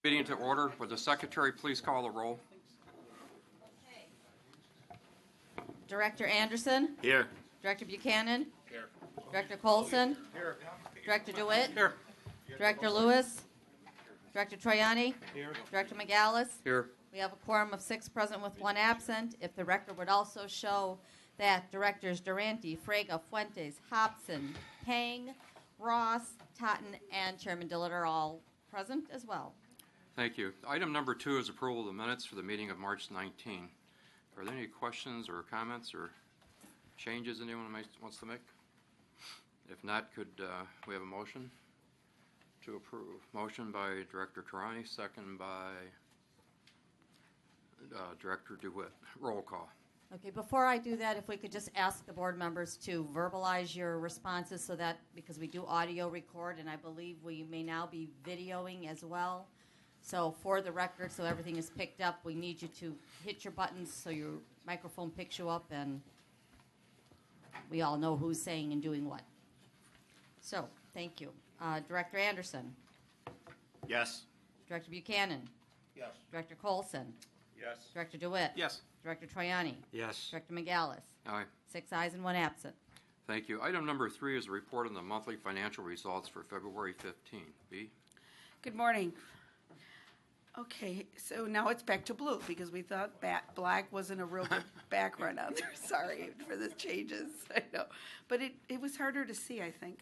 Meeting to order. Would the secretary please call the roll? Director Anderson? Here. Director Buchanan? Here. Director Colson? Here. Director DeWitt? Here. Director Lewis? Director Troiani? Here. Director McGallis? Here. We have a quorum of 6 present with 1 absent. If the record would also show that Directors Durante, Frega, Fuentes, Hobson, Pang, Ross, Totten, and Chairman Dillard are all present as well. Thank you. Item number 2 is approval of the minutes for the meeting of March 19. Are there any questions or comments or changes anyone wants to make? If not, could we have a motion to approve? Motion by Director Tarani, second by Director DeWitt. Roll call. Okay, before I do that, if we could just ask the board members to verbalize your responses so that, because we do audio record, and I believe we may now be videoing as well. So for the record, so everything is picked up, we need you to hit your buttons so your microphone picks you up and we all know who's saying and doing what. So, thank you. Director Anderson. Yes. Director Buchanan. Yes. Director Colson. Yes. Director DeWitt. Yes. Director Troiani. Yes. Director McGallis. Aye. 6 ayes and 1 absent. Thank you. Item number 3 is a report on the monthly financial results for February 15. B. Good morning. Okay, so now it's back to blue because we thought black wasn't a real good background out there. Sorry for the changes, I know. But it was harder to see, I think.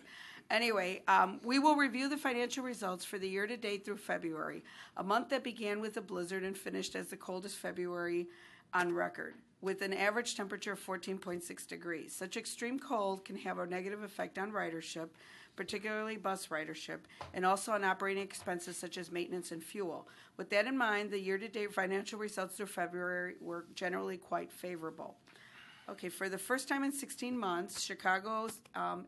Anyway, we will review the financial results for the year-to-date through February, a month that began with a blizzard and finished as the coldest February on record, with an average temperature of 14.6 degrees. Such extreme cold can have a negative effect on ridership, particularly bus ridership, and also on operating expenses such as maintenance and fuel. With that in mind, the year-to-date financial results through February were generally quite favorable. Okay, for the first time in 16 months, Chicago's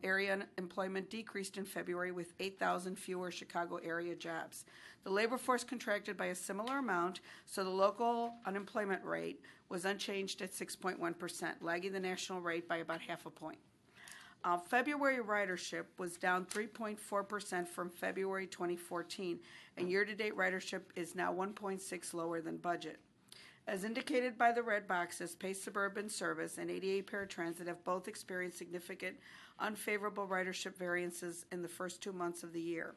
area employment decreased in February with 8,000 fewer Chicago area jobs. The labor force contracted by a similar amount, so the local unemployment rate was unchanged at 6.1%, lagging the national rate by about half a point. February ridership was down 3.4% from February 2014, and year-to-date ridership is now 1.6 lower than budget. As indicated by the red boxes, Pace Suburban Service and ADA Paratransit have both experienced significant unfavorable ridership variances in the first 2 months of the year.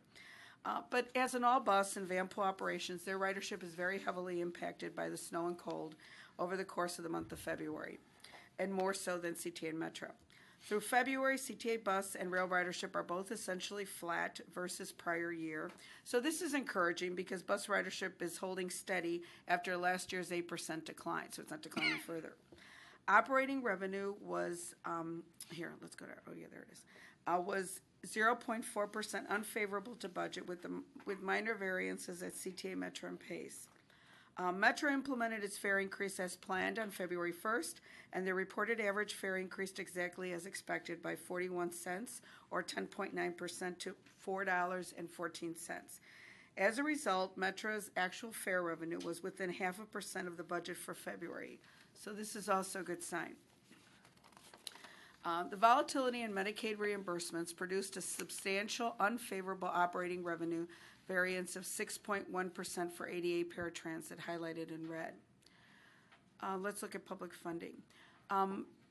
But as in all bus and van pool operations, their ridership is very heavily impacted by the snow and cold over the course of the month of February, and more so than CTA and Metro. Through February, CTA bus and rail ridership are both essentially flat versus prior year. So this is encouraging because bus ridership is holding steady after last year's 8% decline, so it's not declining further. Operating revenue was, there it is, was 0.4% unfavorable to budget with minor variances at CTA, Metro, and Pace. Metro implemented its fare increase as planned on February 1st, and the reported average fare increased exactly as expected by 41 cents, or 10.9% to $4.14. As a result, Metro's actual fare revenue was within 0.5% of the budget for February. So this is also a good sign. The volatility in Medicaid reimbursements produced a substantial unfavorable operating revenue variance of 6.1% for ADA Paratransit, highlighted in red. Let's look at public funding.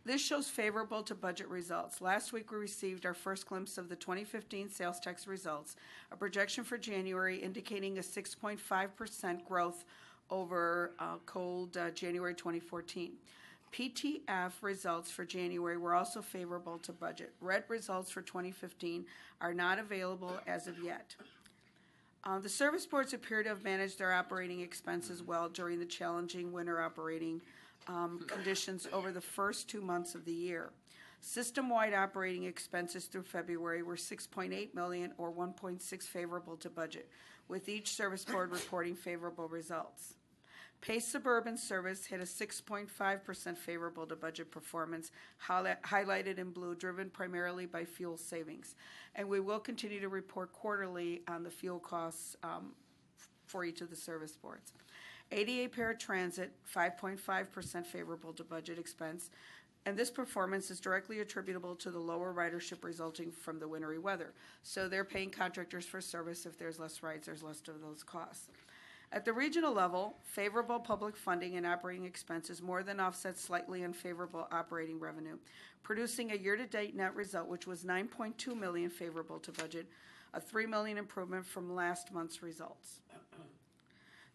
This shows favorable to budget results. Last week we received our first glimpse of the 2015 sales tax results, a projection for January indicating a 6.5% growth over cold January 2014. PTF results for January were also favorable to budget. Red results for 2015 are not available as of yet. The service boards appear to have managed their operating expenses well during the challenging winter operating conditions over the first 2 months of the year. System-wide operating expenses through February were $6.8 million, or 1.6 favorable to budget, with each service board reporting favorable results. Pace Suburban Service hit a 6.5% favorable to budget performance, highlighted in blue, driven primarily by fuel savings. And we will continue to report quarterly on the fuel costs for each of the service boards. ADA Paratransit, 5.5% favorable to budget expense, and this performance is directly attributable to the lower ridership resulting from the wintry weather. So they're paying contractors for service. If there's less rides, there's less of those costs. At the regional level, favorable public funding and operating expenses more than offset slightly unfavorable operating revenue, producing a year-to-date net result which was $9.2 million favorable to budget, a $3 million improvement from last month's results.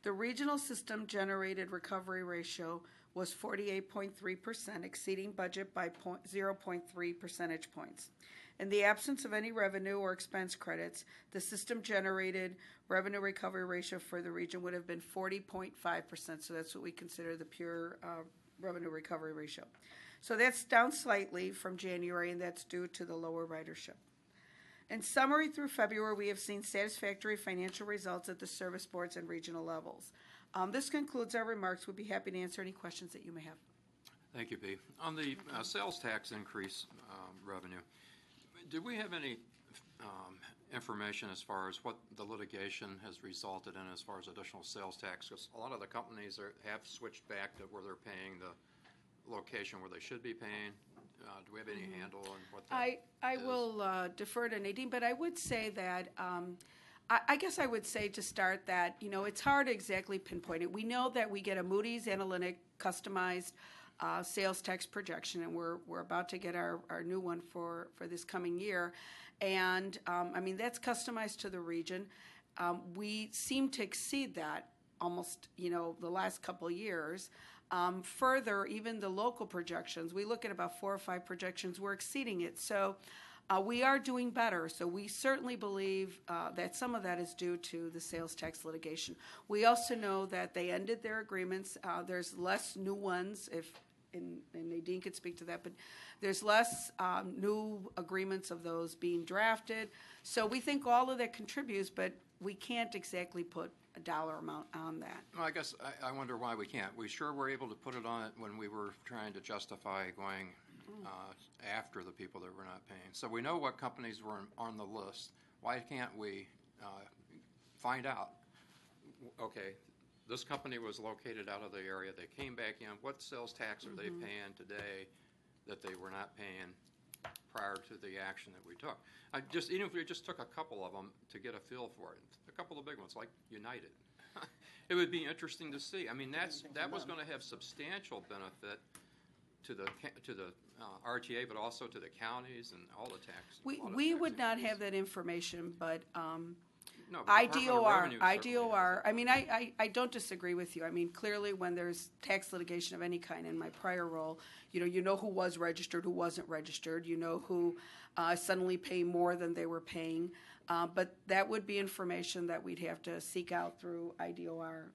The regional system generated recovery ratio was 48.3%, exceeding budget by 0.3 percentage points. In the absence of any revenue or expense credits, the system generated revenue recovery ratio for the region would have been 40.5%, so that's what we consider the pure revenue recovery ratio. So that's down slightly from January, and that's due to the lower ridership. In summary, through February, we have seen satisfactory financial results at the service boards and regional levels. This concludes our remarks. We'd be happy to answer any questions that you may have. Thank you, Bea. On the sales tax increase revenue, do we have any information as far as what the litigation has resulted in as far as additional sales tax? Because a lot of the companies have switched back to where they're paying the location where they should be paying. Do we have any handle on what that I is? will defer to Nadine, but I would say that I guess I would say to start that, it's hard to exactly pinpoint it. We know that we get a Moody's Analytic customized sales tax projection, and we're about to get our new one for this coming year. And, that's customized to the region. We seem to exceed that almost, the last couple of years. Further, even the local projections, we look at about 4 or 5 projections, we're exceeding it. So we are doing better. So we certainly believe that some of that is due to the sales tax litigation. We also know that they ended their agreements. There's less new ones, and Nadine could speak to that, but there's less new agreements of those being drafted. So we think all of that contributes, but we can't exactly put a dollar amount on that. Well, I guess I wonder why we can't. We sure were able to put it on it when we were trying to justify going after the people that were not paying. So we know what companies were on the list. Why can't we find out, okay, this company was located out of the area, they came back in, what sales tax are they paying today that they were not paying prior to the action that we took? Even if we just took a couple of them to get a feel for it, a couple of big ones like United, it would be interesting to see. That was going to have substantial benefit to the RTA, but also to the counties and all the tax. We would not have that information, but no, but IDOR, I I don't disagree with you. Clearly when there's tax litigation of any kind in my prior role, you know who was registered, who wasn't registered, who suddenly pay more than they were paying. But that would be information that we'd have to seek out through IDOR.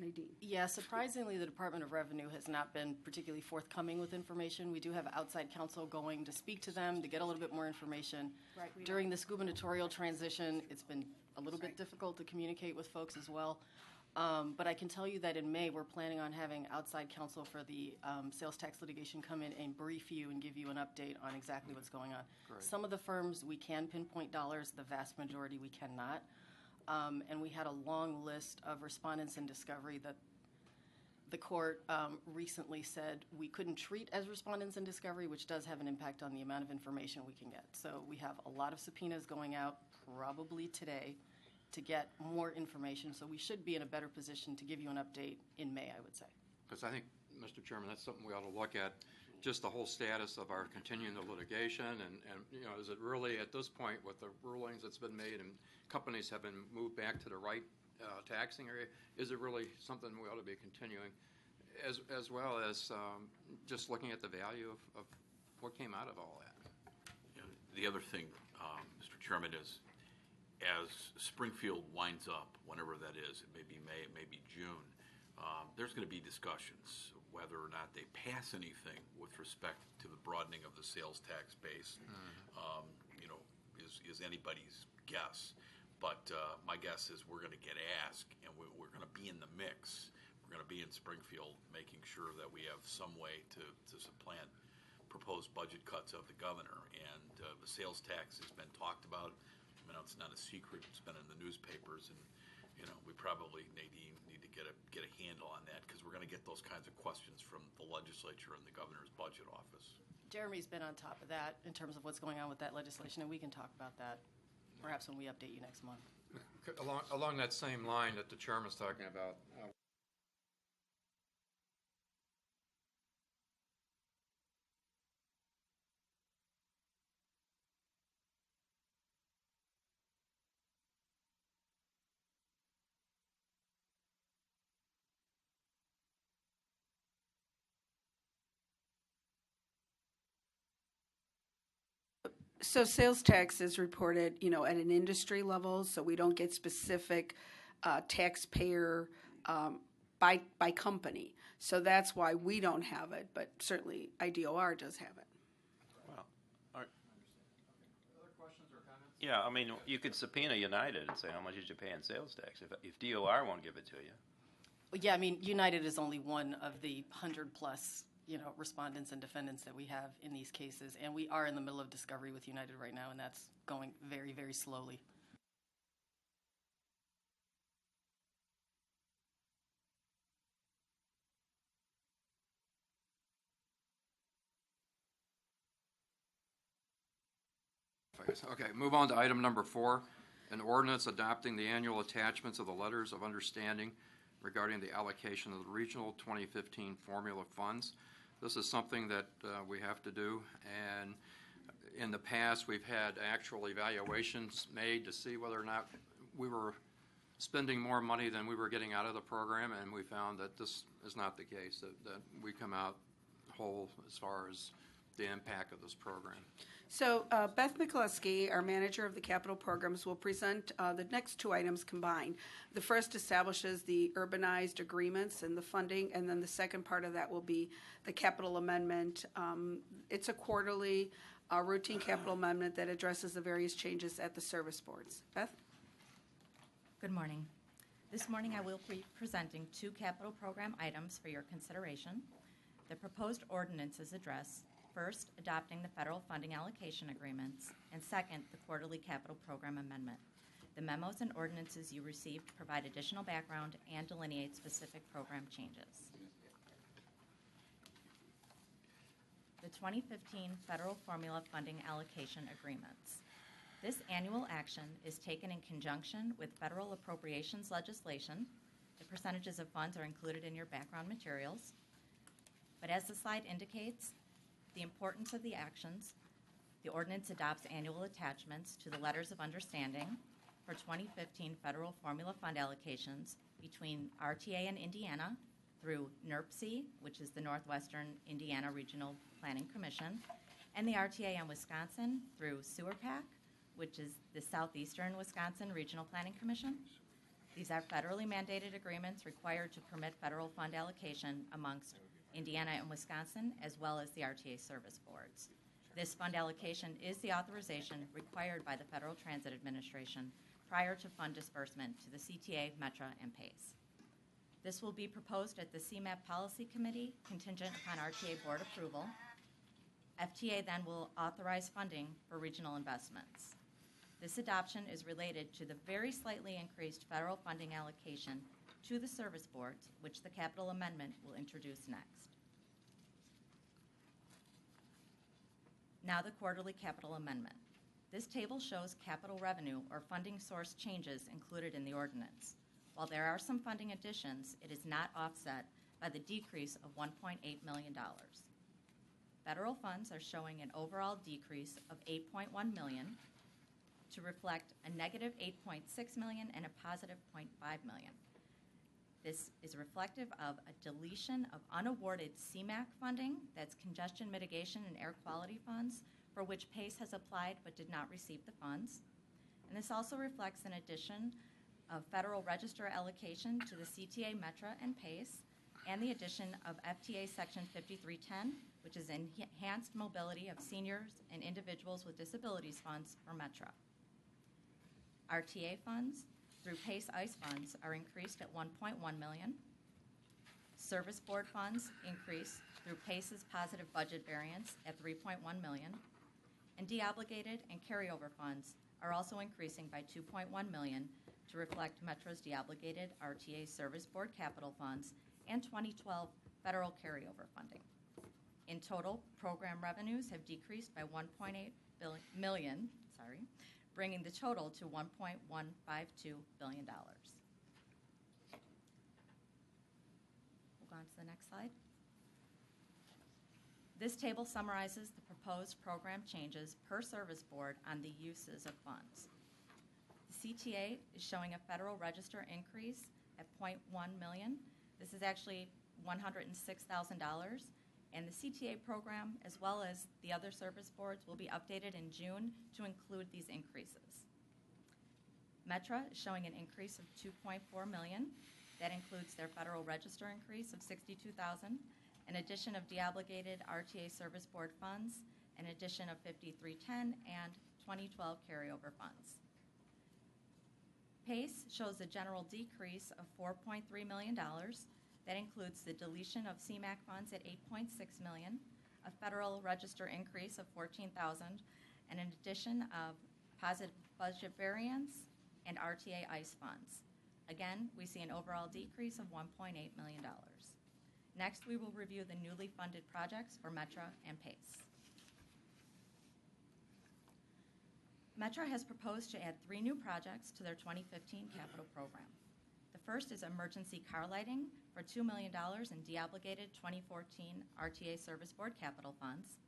Nadine. Yeah, surprisingly, the Department of Revenue has not been particularly forthcoming with information. We do have outside counsel going to speak to them to get a little bit more information. Right, During this gubernatorial transition, it's been a little bit difficult to communicate with folks as well. But I can tell you that in May, we're planning on having outside counsel for the sales tax litigation come in and brief you and give you an update on exactly what's going on. Great. Some of the firms we can pinpoint dollars, the vast majority we cannot. And we had a long list of respondents in discovery that the court recently said we couldn't treat as respondents in discovery, which does have an impact on the amount of information we can get. So we have a lot of subpoenas going out probably today to get more information. So we should be in a better position to give you an update in May, I would say. Because I think, Mr. Chairman, that's something we ought to look at, just the whole status of our continuing the litigation, and is it really at this point with the rulings that's been made and companies have been moved back to the right taxing area, is it really something we ought to be continuing, as well as just looking at the value of what came out of all that? The other thing, Mr. Chairman, is as Springfield winds up, whenever that is, it may be May, it may be June, there's going to be discussions whether or not they pass anything with respect to the broadening of the sales tax base. Is anybody's guess. But my guess is we're going to get asked, and we're going to be in the mix. We're going to be in Springfield making sure that we have some way to supplant proposed budget cuts of the governor. And the sales tax has been talked about. It's not a secret. It's been in the newspapers, and we probably, Nadine, need to get a handle on that, because we're going to get those kinds of questions from the legislature and the governor's budget office. Jeremy's been on top of that in terms of what's going on with that legislation, and we can talk about that perhaps when we update you next month. Along that same line that the chairman's talking about, So sales tax is reported, at an industry level, so we don't get specific taxpayer by company. So that's why we don't have it, but certainly IDOR does have it. Well, all right. other questions or comments? Yeah, I mean, you could subpoena United and say, how much did you pay in sales tax? If DOR won't give it to you. Well, yeah, I mean, United is only one of the 100+ respondents and defendants that we have in these cases, and we are in the middle of discovery with United right now, and that's going very, very slowly. Okay, move on to item number 4, an ordinance adopting the annual attachments of the letters of understanding regarding the allocation of the regional 2015 formula funds. This is something that we have to do, and in the past we've had actual evaluations made to see whether or not we were spending more money than we were getting out of the program, and we found that this is not the case, that we come out whole as far as the impact of this program. So Beth McCluskey, our manager of the capital programs, will present the next 2 items combined. The first establishes the urbanized agreements and the funding, and then the second part of that will be the capital amendment. It's a quarterly routine capital amendment that addresses the various changes at the service boards. Beth? Good morning. This morning I will be presenting 2 capital program items for your consideration. The proposed ordinances address, first, adopting the federal funding allocation agreements, and second, the quarterly capital program amendment. The memos and ordinances you received provide additional background and delineate specific program changes. The 2015 federal formula funding allocation agreements. This annual action is taken in conjunction with federal appropriations legislation. The percentages of funds are included in your background materials. But as the slide indicates, the importance of the actions, the ordinance adopts annual attachments to the letters of understanding for 2015 federal formula fund allocations between RTA in Indiana through NERPC, which is the Northwestern Indiana Regional Planning Commission, and the RTA in Wisconsin through SewerPAC, which is the Southeastern Wisconsin Regional Planning Commission. These are federally mandated agreements required to permit federal fund allocation amongst Indiana and Wisconsin, as well as the RTA service boards. This fund allocation is the authorization required by the Federal Transit Administration prior to fund disbursement to the CTA, METRA, and PACE. This will be proposed at the CMAP Policy Committee, contingent upon RTA board approval. FTA then will authorize funding for regional investments. This adoption is related to the very slightly increased federal funding allocation to the service boards, which the capital amendment will introduce next. Now the quarterly capital amendment. This table shows capital revenue or funding source changes included in the ordinance. While there are some funding additions, it is not offset by the decrease of $1.8 million. Federal funds are showing an overall decrease of $8.1 million to reflect a negative $8.6 million and a positive $0.5 million. This is reflective of a deletion of unawarded CMAQ funding, that's congestion mitigation and air quality funds, for which PACE has applied but did not receive the funds. And this also reflects an addition of Federal Register allocation to the CTA, METRA, and PACE, and the addition of FTA Section 5310, which is Enhanced Mobility of Seniors and Individuals with Disabilities Funds for METRA. RTA funds through PACE ICE funds are increased at $1.1 million. Service board funds increase through PACE's positive budget variance at $3.1 million. And deobligated and carryover funds are also increasing by $2.1 million to reflect METRA's deobligated RTA service board capital funds and 2012 federal carryover funding. In total, program revenues have decreased by $1.8 million, bringing the total to $1.152 billion. We'll go on to the next slide. This table summarizes the proposed program changes per service board on the uses of funds. The CTA is showing a Federal Register increase at $0.1 million. This is actually $106,000. And the CTA program, as well as the other service boards, will be updated in June to include these increases. Metra is showing an increase of $2.4 million. That includes their Federal Register increase of $62,000, an addition of deobligated RTA Service Board funds, an addition of 5310, and 2012 carryover funds. PACE shows a general decrease of $4.3 million. That includes the deletion of CMAQ funds at $8.6 million, a Federal Register increase of $14,000, and an addition of positive budget variance and RTA ICE funds. Again, we see an overall decrease of $1.8 million. Next, we will review the newly funded projects for Metra and PACE. Metra has proposed to add 3 new projects to their 2015 capital program. The first is emergency car lighting for $2 million in deobligated 2014 RTA Service Board capital funds.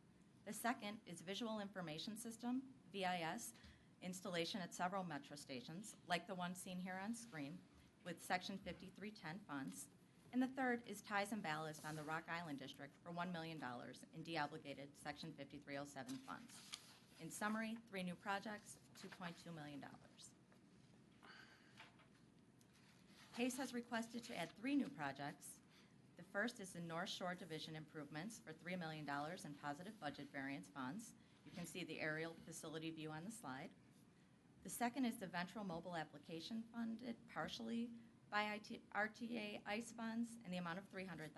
The second is visual information system, VIS, installation at several Metra stations, like the one seen here on screen, with Section 5310 funds. And the third is ties and ballast on the Rock Island District for $1 million in deobligated Section 5307 funds. In summary, 3 new projects, $2.2 million. PACE has requested to add 3 new projects. The first is the North Shore Division improvements for $3 million in positive budget variance funds. You can see the aerial facility view on the slide. The second is the Ventral Mobile Application funded partially by RTA ICE funds in the amount of $300,000.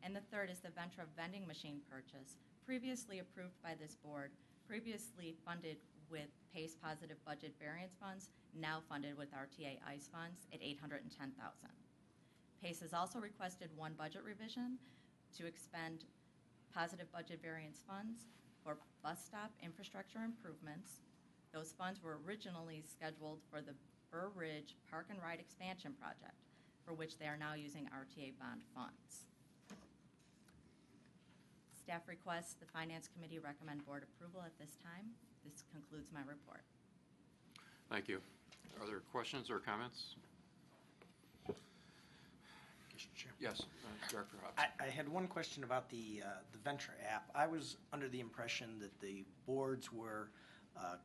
And the third is the Ventra vending machine purchase, previously approved by this board, previously funded with PACE positive budget variance funds, now funded with RTA ICE funds at $810,000. PACE has also requested 1 budget revision to expend positive budget variance funds for bus stop infrastructure improvements. Those funds were originally scheduled for the Burr Ridge Park and Ride expansion project, for which they are now using RTA bond funds. Staff requests the Finance Committee recommend board approval at this time. This concludes my report. Thank you. Are there questions or comments? Mr. Chair. Yes, Director Hobbs. I had one question about the Venture app. I was under the impression that the boards were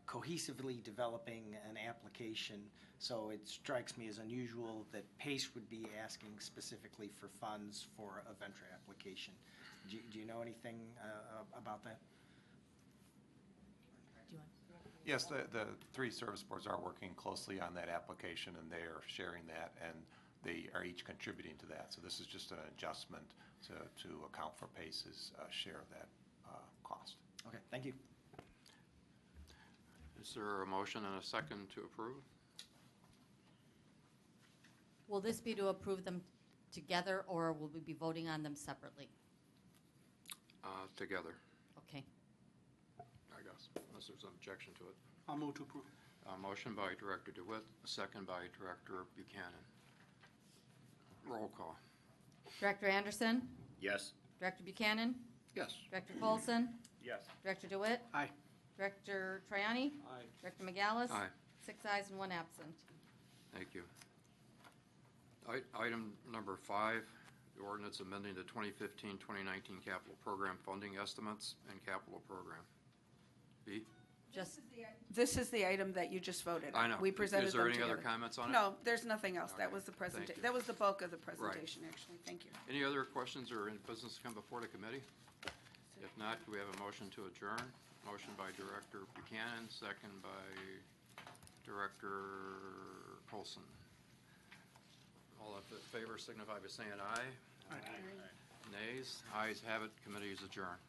cohesively developing an application, so it strikes me as unusual that PACE would be asking specifically for funds for a Venture application. Do you know anything about that? Do you want? Yes, the 3 service boards are working closely on that application, and they are sharing that, and they are each contributing to that. So this is just an adjustment to account for PACE's share of that cost. Okay, thank you. Is there a motion and a second to approve? Will this be to approve them together, or will we be voting on them separately? Together, Okay. I guess, unless there's an objection to it. I'll move to approve. Motion by Director DeWitt, a second by Director Buchanan. Roll call. Director Anderson? Yes. Director Buchanan? Yes. Director Colson? Yes. Director DeWitt? Aye. Director Triani? Aye. Director McGallis? Aye. 6 ayes and 1 absent. Thank you. Item number 5, the ordinance amending the 2015-2019 capital program funding estimates and capital program. B? Just, This is the item that you just voted on. I know. We presented Is there them any other together. comments on it? No, there's nothing else. That Okay, was the thank presentation. you. That was the bulk of the presentation, actually. Thank you. Any other questions or any business to come before the committee? If not, do we have a motion to adjourn? Motion by Director Buchanan, second by Director Colson. All in favor signify by saying aye. Aye. Nays? Ayes have it. Committee is adjourned.